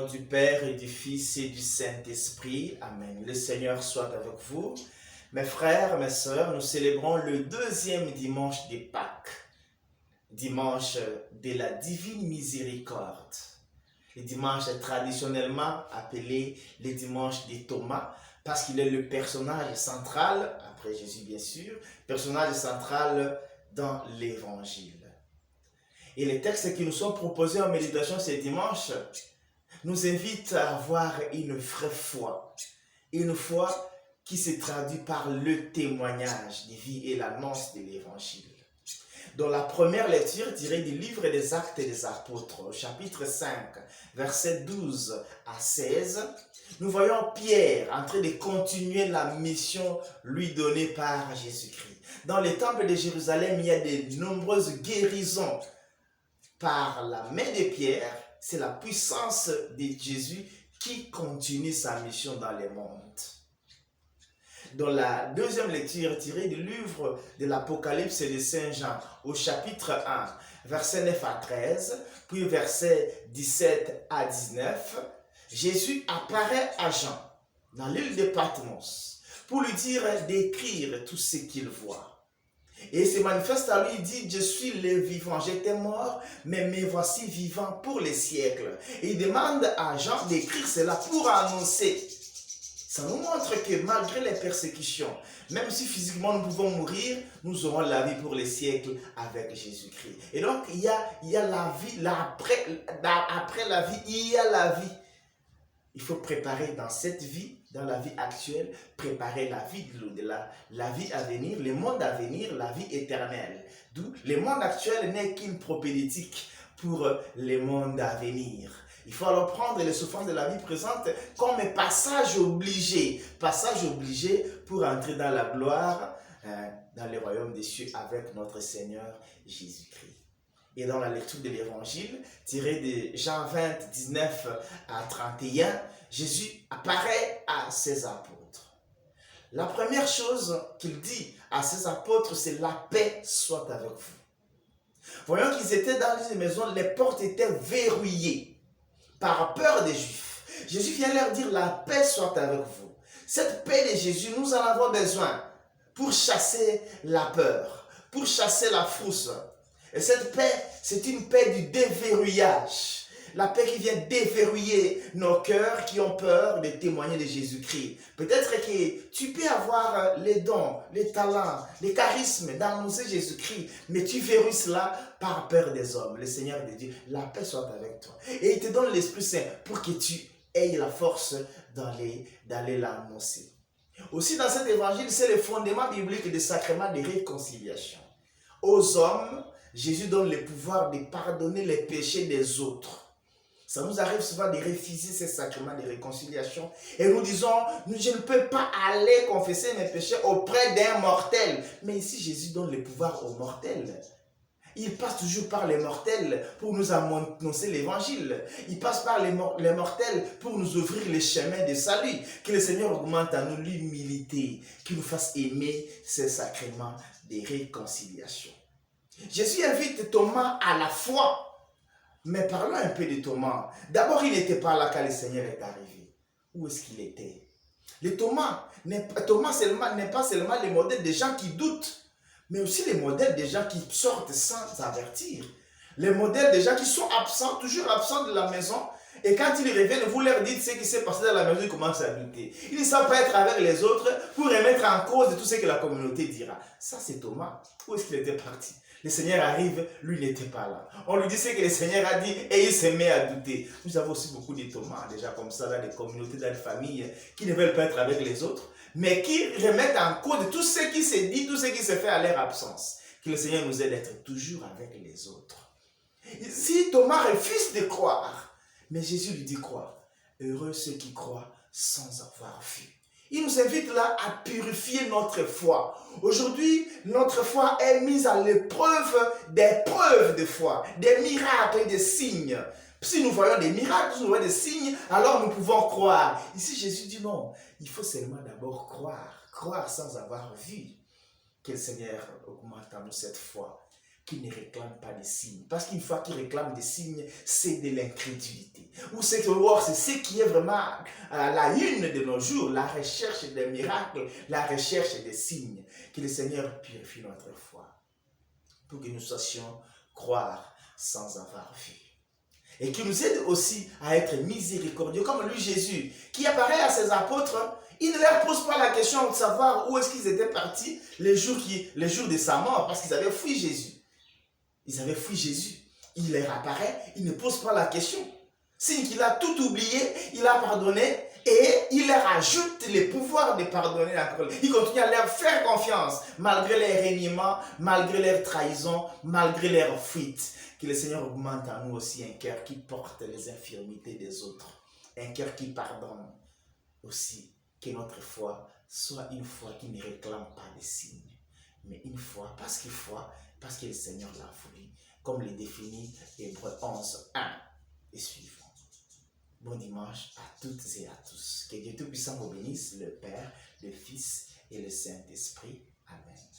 du Père et du Fils et du Saint-Esprit. Amen. Le Seigneur soit avec vous. Mes frères, mes sœurs, nous célébrons le deuxième dimanche des Pâques, dimanche de la Divine Miséricorde. Le dimanche est traditionnellement appelé le dimanche de Thomas parce qu'il est le personnage central, après Jésus bien sûr, personnage central dans l'Évangile. Et les textes qui nous sont proposés en méditation ce dimanche nous invitent à avoir une vraie foi. Une foi qui se traduit par le témoignage de vie et l'annonce de l'Évangile. Dans la première lecture tirée du livre des Actes des Apôtres, au chapitre 5, versets 12 à 16, nous voyons Pierre en train de continuer la mission lui donnée par Jésus-Christ. Dans le temple de Jérusalem, il y a de nombreuses guérisons par la main de Pierre. C'est la puissance de Jésus qui continue sa mission dans le monde. Dans la deuxième lecture tirée du livre de l'Apocalypse de Saint Jean, au chapitre 1, versets 9 à 13, puis versets 17 à 19, Jésus apparaît à Jean, dans l'île de Patmos, pour lui dire d'écrire tout ce qu'il voit. Et il se manifeste à lui, il dit, je suis le vivant, j'étais mort, mais me voici vivant pour les siècles. Et il demande à Jean d'écrire cela pour annoncer. Ça nous montre que malgré les persécutions, même si physiquement nous pouvons mourir, nous aurons la vie pour les siècles avec Jésus-Christ. Et donc, il y a la vie, après la vie, il y a la vie. Il faut préparer dans cette vie, dans la vie actuelle, préparer la vie de l'au-delà, la vie à venir, le monde à venir, la vie éternelle. D'où le monde actuel n'est qu'une propédétique pour le monde à venir. Il faut alors prendre les souffrances de la vie présente comme un passage obligé pour entrer dans la gloire, dans le royaume des cieux avec notre Seigneur Jésus-Christ. Et dans la lecture de l'Évangile, tirée de Jean 20, 19 à 31, Jésus apparaît à ses apôtres. La première chose qu'il dit à ses apôtres, c'est la paix soit avec vous. Voyons qu'ils étaient dans une maison, les portes étaient verrouillées par peur des Juifs. Jésus vient leur dire la paix soit avec vous. Cette paix de Jésus, nous en avons besoin pour chasser la peur, pour chasser la frousse. Et cette paix, c'est une paix du déverrouillage. La paix qui vient déverrouiller nos cœurs qui ont peur de témoigner de Jésus-Christ. Peut-être que tu peux avoir les dons, les talents, les charismes d'annoncer Jésus-Christ, mais tu verrouilles cela par peur des hommes. Le Seigneur te dit, la paix soit avec toi. Et il te donne l'Esprit Saint pour que tu aies la force d'aller l'annoncer. Aussi dans cet évangile, c'est le fondement biblique des sacrements de réconciliation. Aux hommes, Jésus donne le pouvoir de pardonner les péchés des autres. Ça nous arrive souvent de refuser ces sacrements de réconciliation et nous disons, je ne peux pas aller confesser mes péchés auprès d'un mortel. Mais ici, Jésus donne le pouvoir aux mortels. Il passe toujours par les mortels pour nous annoncer l'évangile. Il passe par les mortels pour nous ouvrir les chemins de salut. Que le Seigneur augmente à nous l'humilité, qu'il nous fasse aimer ces sacrements de réconciliation. Jésus invite Thomas à la foi. Mais parlons un peu de Thomas. D'abord, il n'était pas là quand le Seigneur est arrivé. Où est-ce qu'il était? Thomas n'est pas seulement le modèle des gens qui doutent, mais aussi le modèle des gens qui sortent sans avertir. Le modèle des gens qui sont absents, toujours absents de la maison. Et quand ils reviennent, vous leur dites ce qui s'est passé dans la maison, ils commencent à douter. Ils ne savent pas être avec les autres pour remettre en cause tout ce que la communauté dira. Ça, c'est Thomas. Où est-ce qu'il était parti? Le Seigneur arrive, lui n'était pas là. On lui dit ce que le Seigneur a dit et il se met à douter. Nous avons aussi beaucoup de Thomas, déjà comme ça, dans des communautés, dans des familles, qui ne veulent pas être avec les autres, mais qui remettent en cause tout ce qui se dit, tout ce qui se fait à leur absence. Que le Seigneur nous aide d'être toujours avec les autres. Si Thomas refuse de croire, mais Jésus lui dit quoi? Heureux ceux qui croient sans avoir vu. Il nous invite là à purifier notre foi. Aujourd'hui, notre foi est mise à l'épreuve des preuves de foi, des miracles et des signes. Si nous voyons des miracles, si nous voyons des signes, alors nous pouvons croire. Ici, Jésus dit non, il faut seulement d'abord croire. Croire sans avoir vu. Que le Seigneur augmente en nous cette foi. qui ne réclament pas des signes. Parce qu'une fois qu'ils réclament des signes, c'est de l'incrédulité. Ou c'est ce qui est vraiment à la une de nos jours, la recherche des miracles, la recherche des signes. Que le Seigneur purifie notre foi pour que nous sachons croire sans avoir vu. Et qui nous aide aussi à être miséricordieux, comme lui Jésus, qui apparaît à ses apôtres. Il ne leur pose pas la question de savoir où est-ce qu'ils étaient partis les jours de sa mort, parce qu'ils avaient fui Jésus. Ils avaient fui Jésus. Il leur apparaît, il ne pose pas la question. Signe qu'il a tout oublié, il a pardonné et il leur ajoute le pouvoir de pardonner encore. Il continue à leur faire confiance, malgré les reniements, malgré leurs trahisons, malgré leurs fuites. Que le Seigneur augmente en nous aussi un cœur qui porte les infirmités des autres, un cœur qui pardonne aussi. Que notre foi soit une foi qui ne réclame pas de signes, mais une foi parce que le Seigneur l'a voulu, comme le définit Hébreux 11, 1 et suivant. Bon dimanche à toutes et à tous. Que Dieu Tout-Puissant vous bénisse, le Père, le Fils et le Saint-Esprit. Amen.